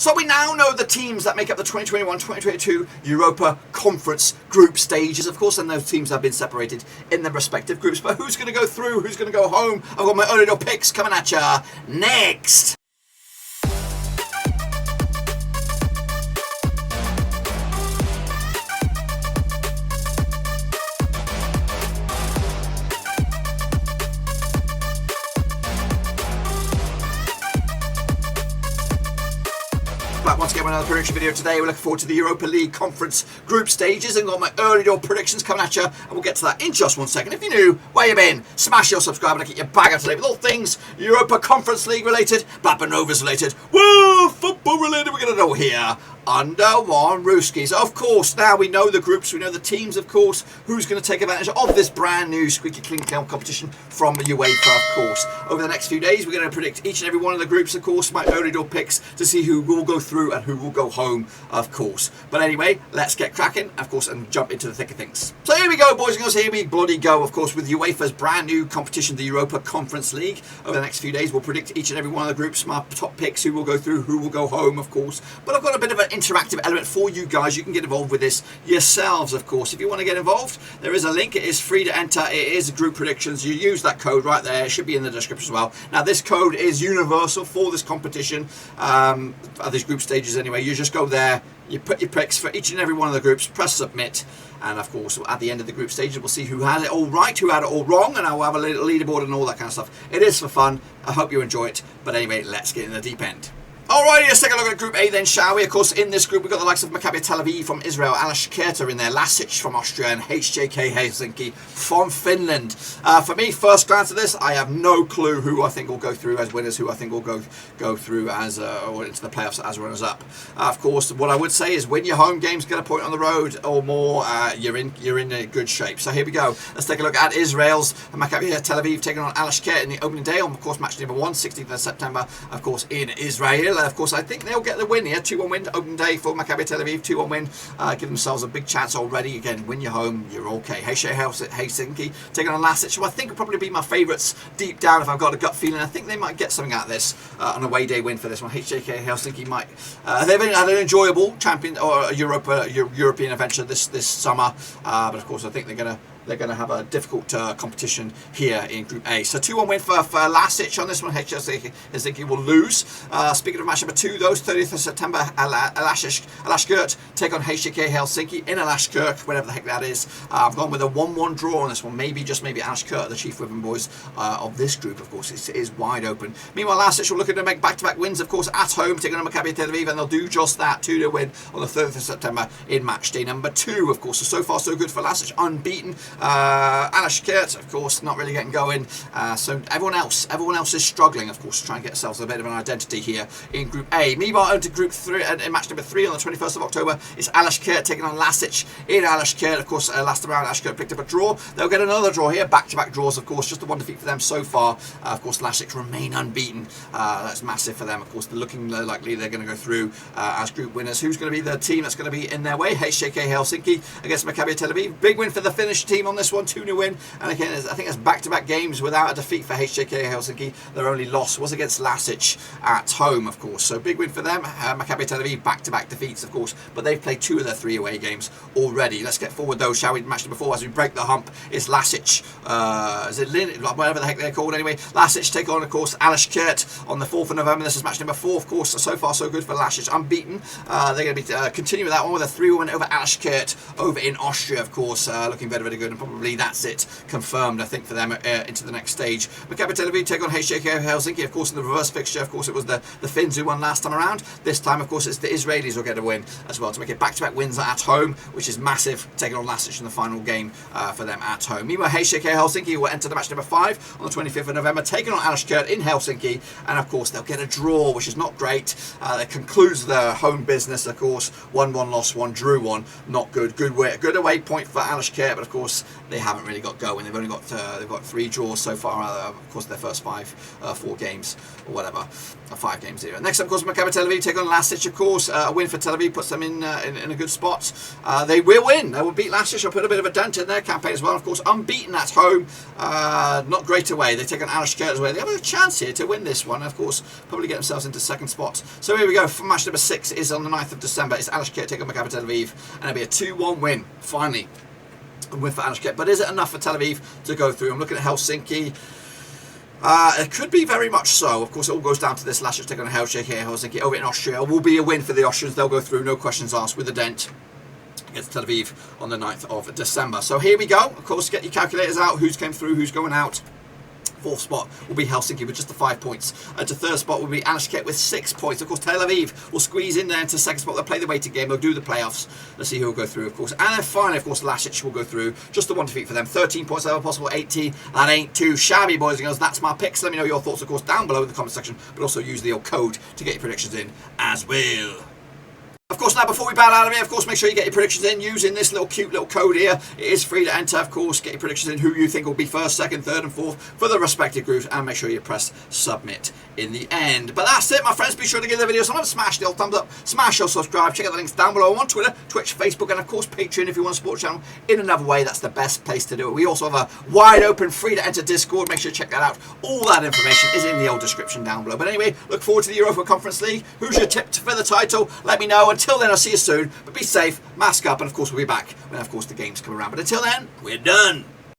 So we now know the teams that make up the 2021-2022 Europa Conference Group stages, of course, and those teams have been separated in their respective groups. But who's going to go through? Who's going to go home? I've got my early door picks coming at ya next. Back once again with another prediction video today. We're looking forward to the Europa League Conference Group stages and got my early door predictions coming at you, and we'll get to that in just 1 second. If you're new, where you been? Smash your subscribe and get your bag up to date with all things Europa Conference League related, Blackburn Rovers related, woo, football related. We're going to know here under one Rooskies. Of course, now we know the groups, we know the teams, of course, who's going to take advantage of this brand new squeaky clean competition from UEFA, of course. Over the next few days, we're going to predict each and every one of the groups, of course, my early door picks to see who will go through and who will go home, of course. But anyway, let's get cracking, of course, and jump into the thick of things. So here we go, boys and girls, here we bloody go, of course, with UEFA's brand new competition, the Europa Conference League. Over the next few days, we'll predict each and every one of the groups, my top picks, who will go through, who will go home, of course. But I've got a bit of an interactive element for you guys. You can get involved with this yourselves, of course. If you want to get involved, there is a link. It is free to enter. It is group predictions. You use that code right there. It should be in the description as well. Now, this code is universal for this competition, at these group stages anyway. You just go there, you put your picks for each and every one of the groups, press submit, and of course at the end of the group stages we'll see who had it all right, who had it all wrong, and I'll have a little leaderboard and all that kind of stuff. It is for fun. I hope you enjoy it. But anyway, let's get in the deep end. Alrighty, let's take a look at Group A then, shall we? Of course, in this group, we've got the likes of Maccabi Tel Aviv from Israel, Alashkert in there, LASK from Austria, and HJK Helsinki from Finland. For me, first glance at this, I have no clue who I think will go through as winners, who I think will go through as or into the playoffs as runners-up. Of course, what I would say is win your home games, get a point on the road or more, you're in a good shape. So here we go. Let's take a look at Israel's Maccabi Tel Aviv taking on Alashkert in the opening day on, of course, match number 1, 16th of September, of course, in Israel. Of course, I think they'll get the win here. 2-1 win, open day for Maccabi Tel Aviv. 2-1 win, give themselves a big chance already. Again, win your home, you're okay. HJK Helsinki taking on LASK, who I think will probably be my favourites deep down if I've got a gut feeling. I think they might get something out of this, an away day win for this one. HJK Helsinki might. They've had an enjoyable champion or European adventure this summer, but of course I think they're going to have a difficult competition here in Group A. So 2-1 win for LASK on this one. HJK Helsinki will lose. Speaking of match number 2, those 30th of September, Alashkert take on HJK Helsinki in Alashkert, whatever the heck that is. I've gone with a 1-1 draw on this one. Maybe, just maybe, Alashkert, the chief women boys of this group, of course. It is wide open. Meanwhile, LASK will look to make back-to-back wins, of course, at home, taking on Maccabi Tel Aviv, and they'll do just that, 2-0 win on the 30th of September in match day number 2, of course. So far, so good for LASK, unbeaten. Alashkert, of course, not really getting going. So everyone else is struggling, of course, to try and get themselves a bit of an identity here in Group A. Meanwhile, into Group 3, in match number 3 on the 21st of October, it's Alashkert taking on LASK in Alashkert. Of course, last time around, Alashkert picked up a draw. They'll get another draw here, back-to-back draws, of course, just the one defeat for them so far. Of course, LASK remain unbeaten. That's massive for them. Of course, they're looking likely they're going to go through as group winners. Who's going to be the team that's going to be in their way? HJK Helsinki against Maccabi Tel Aviv. Big win for the Finnish team on this one, 2-0 win. And again, I think it's back-to-back games without a defeat for HJK Helsinki. Their only loss was against LASK at home, of course. So big win for them. Maccabi Tel Aviv, back-to-back defeats, of course, but they've played 2 of their 3 away games already. Let's get forward, though, shall we? Match number 4, as we break the hump, it's LASK. Is it Lynn? Whatever the heck they're called, anyway. LASK take on, of course, Alashkert on the 4th of November. This is match number 4, of course. So far, so good for LASK. Unbeaten. They're going to be continuing with that one with a 3-1 win over Alashkert over in Austria, of course. Looking very, very good, and probably that's it. Confirmed, I think, for them into the next stage. Maccabi Tel Aviv take on HJK Helsinki, of course, in the reverse fixture. Of course, it was the Finns who won last time around. This time, of course, it's the Israelis who'll get a win as well to make it back-to-back wins at home, which is massive, taking on LASK in the final game for them at home. Meanwhile, HJK Helsinki will enter the match number 5 on the 25th of November, taking on Alashkert in Helsinki, and of course, they'll get a draw, which is not great. That concludes their home business, of course. 1-1 loss, 1 drew 1. Not good. Good away point for Alashkert, but of course, but they haven't really got going. They've only got they've got 3 draws so far. Of course, their first 4 games or whatever, 5 games here. Next up, of course, Maccabi Tel Aviv take on LASK. Of course, a win for Tel Aviv puts them in a good spot. They will win. They will beat LASK. I'll put a bit of a dent in their campaign as well. Of course, unbeaten at home, not great away. They take on Alashkert away. They have a chance here to win this one. Of course, probably get themselves into second spot. So here we go. Match number 6 is on the 9th of December. It's Alashkert take on Maccabi Tel Aviv, and it'll be a 2-1 win finally. A win for Alashkert, but is it enough for Tel Aviv to go through? I'm looking at Helsinki. It could be very much so. Of course, it all goes down to this LASK take on HJK Helsinki over in Austria. Will be a win for the Austrians. They'll go through, no questions asked, with a dent against Tel Aviv on the 9th of December. So here we go. Of course, get your calculators out. Who's came through, who's going out. 4th spot will be Helsinki with just the 5 points. To 3rd spot will be Alashkert with 6 points. Of course, Tel Aviv will squeeze in there into 2nd spot. They'll play the waiting game. They'll do the playoffs. Let's see who will go through, of course. And then finally, of course, LASK will go through. Just the 1 defeat for them. 13 points ever possible. 18. That ain't too shabby, boys and girls. That's my picks. Let me know your thoughts, of course, down below in the comment section. But also use the old code to get your predictions in as well. Of course, now before we bow out of here, of course, make sure you get your predictions in using this cute little code here. It is free to enter, of course. Get your predictions in, who you think will be 1st, 2nd, 3rd and 4th for the respective groups, and make sure you press submit in the end. But that's it, my friends. Be sure to give the video some love, smash the old thumbs up, smash your subscribe, check out the links down below on Twitter, Twitch, Facebook, and of course Patreon if you want to support the channel in another way. That's the best place to do it. We also have a wide open, free to enter Discord. Make sure to check that out. All that information is in the old description down below. But anyway, look forward to the Europa Conference League. Who's your tip for the title? Let me know. Until then, I'll see you soon. But be safe, mask up, and of course we'll be back when, of course, the games come around. But until then, we're done.